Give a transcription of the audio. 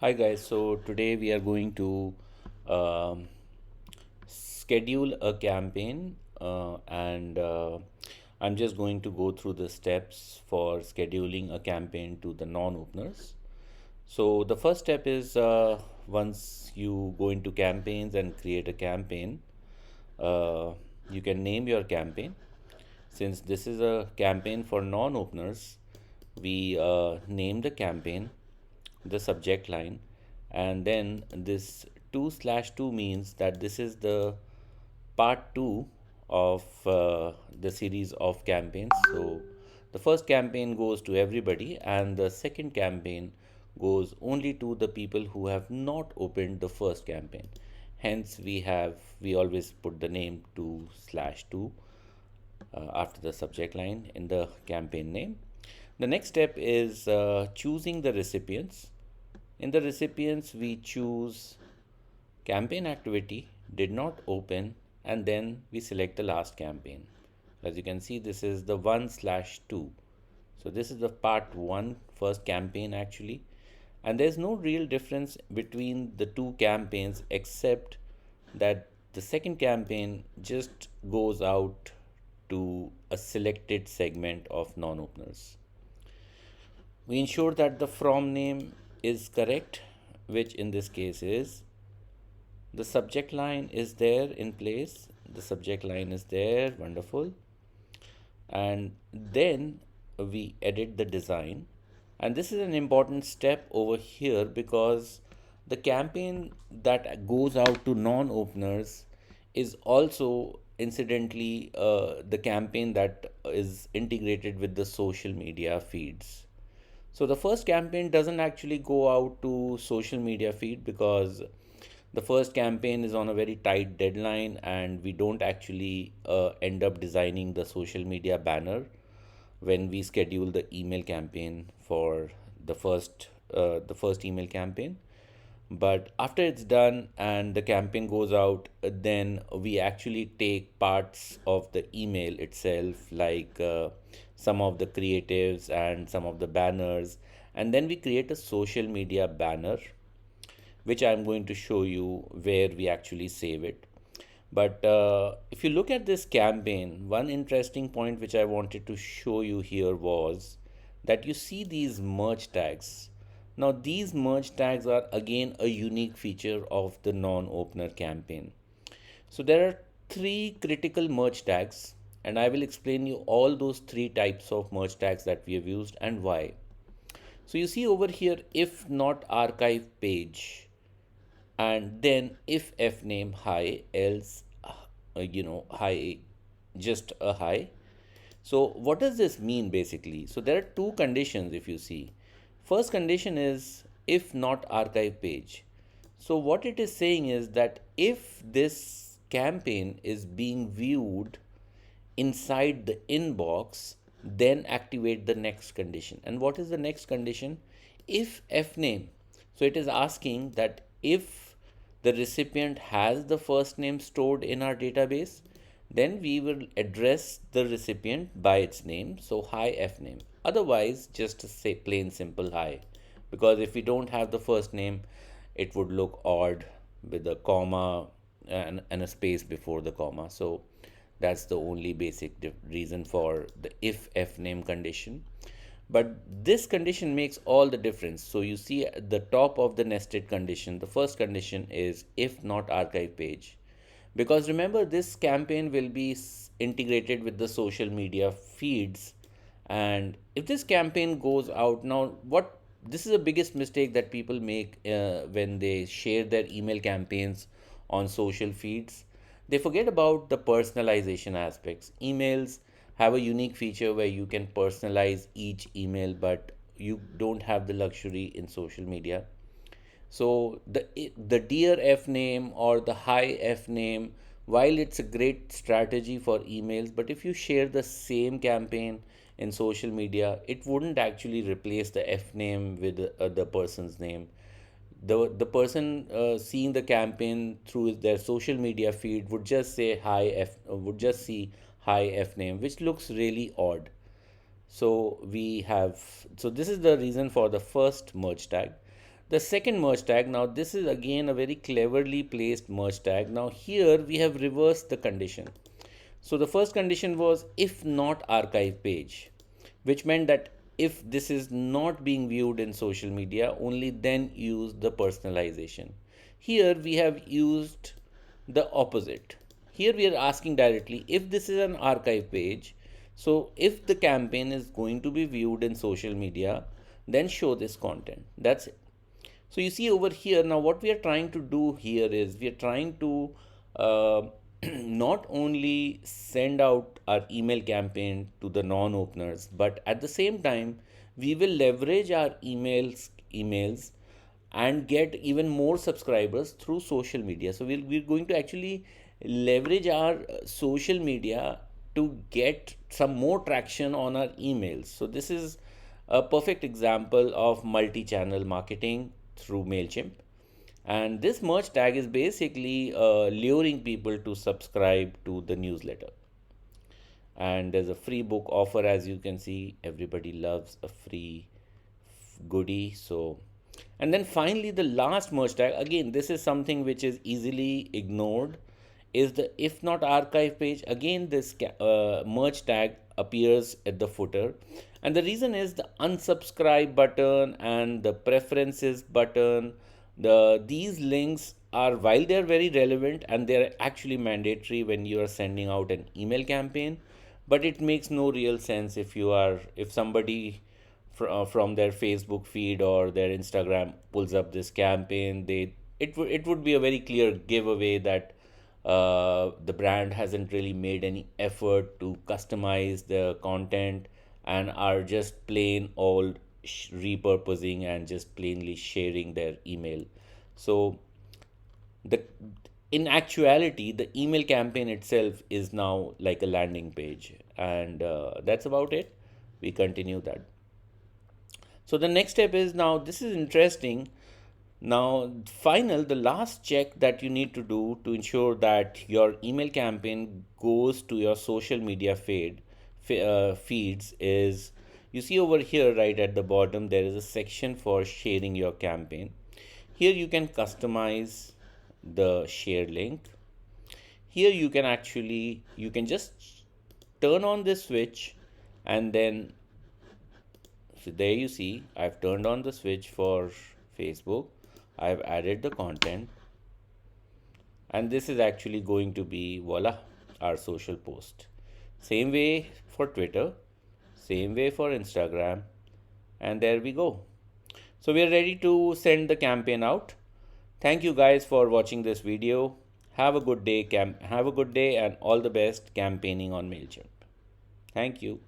Hi guys, so today we are going to um, schedule a campaign and I'm just going to go through the steps for scheduling a campaign to the non-openers. So the first step is once you go into campaigns and create a campaign, uh, you can name your campaign. Since this is a campaign for non-openers, we name the campaign, the subject line, and then this 2/2 means that this is the part 2 of the series of campaigns. So the first campaign goes to everybody, and the second campaign goes only to the people who have not opened the first campaign. Hence, we always put the name 2/2 after the subject line in the campaign name. The next step is choosing the recipients. In the recipients, we choose campaign activity, did not open, and then we select the last campaign. As you can see, this is the 1/2. So this is the part 1, first campaign actually. And there's no real difference between the two campaigns except that the second campaign just goes out to a selected segment of non-openers. We ensure that the from name is correct, which in this case is the subject line is there in place. The subject line is there, wonderful. And then we edit the design. And this is an important step over here because the campaign that goes out to non openers is also incidentally the campaign that is integrated with the social media feeds. So the first campaign doesn't actually go out to social media feed because the first campaign is on a very tight deadline and we don't actually end up designing the social media banner when we schedule the email campaign for the first email campaign. But after it's done and the campaign goes out, then we actually take parts of the email itself, like some of the creatives and some of the banners, and then we create a social media banner, which I'm going to show you where we actually save it. But if you look at this campaign, one interesting point which I wanted to show you here was that you see these merge tags. Now, these merge tags are again a unique feature of the non opener campaign. So, there are three critical merge tags, and I will explain you all those three types of merge tags that we have used and why. So, you see over here, if not archive page, and then if f name high, else high, just a high. So what does this mean basically? So there are two conditions. If you see, first condition is if not archive page. So what it is saying is that if this campaign is being viewed inside the inbox, then activate the next condition. And what is the next condition? If f name. So it is asking that if the recipient has the first name stored in our database, then we will address the recipient by its name. So hi f name. Otherwise, just say plain simple hi. Because if we don't have the first name, it would look odd with a comma and a space before the comma. So that's the only basic reason for the if f name condition. But this condition makes all the difference. So you see at the top of the nested condition, the first condition is if not archive page. Because remember, this campaign will be integrated with the social media feeds. And if this campaign goes out now, what this is the biggest mistake that people make when they share their email campaigns on social feeds. They forget about the personalization aspects. Emails have a unique feature where you can personalize each email, but you don't have the luxury in social media. So the dear F name or the hi F name, while it's a great strategy for emails, but if you share the same campaign in social media, it wouldn't actually replace the F name with the person's name. The person seeing the campaign through their social media feed would just say hi F, would just see hi F name, which looks really odd. So we have, so this is the reason for the first merge tag. The second merge tag, now this is again a very cleverly placed merge tag. Now here we have reversed the condition. So the first condition was if not archive page, which meant that if this is not being viewed in social media, only then use the personalization. Here we have used the opposite. Here we are asking directly if this is an archive page. So if the campaign is going to be viewed in social media, then show this content. That's it. So you see over here now what we are trying to do here is we are trying to uh, not only send out our email campaign to the non-openers, but at the same time we will leverage our emails and get even more subscribers through social media. So we're going to actually leverage our social media to get some more traction on our emails. So this is a perfect example of multi-channel marketing through MailChimp. And this merge tag is basically luring people to subscribe to the newsletter. And there's a free book offer, as you can see. Everybody loves a free goodie. So, and then finally, the last merge tag, again, this is something which is easily ignored, is the if not archive page. Again, this merge tag appears at the footer. And the reason is the unsubscribe button and the preferences button. These links are, while they are very relevant and they are actually mandatory when you are sending out an email campaign, but it makes no real sense if somebody from their Facebook feed or their Instagram pulls up this campaign. It would be a very clear giveaway that the brand hasn't really made any effort to customize the content and are just plain old repurposing and just plainly sharing their email. So the in actuality the email campaign itself is now like a landing page, and that's about it. We continue that. So the next step is, now this is interesting. Now the last check that you need to do to ensure that your email campaign goes to your social media feeds is, you see over here right at the bottom there is a section for sharing your campaign. Here you can customize the share link. Here you can just turn on this switch, and then, so there you see I've turned on the switch for Facebook. I've added the content, and this is actually going to be, voila, our social post. Same way for Twitter, same way for Instagram, and there we go. So we are ready to send the campaign out. Thank you guys for watching this video. Have a good day, and all the best campaigning on MailChimp. Thank you.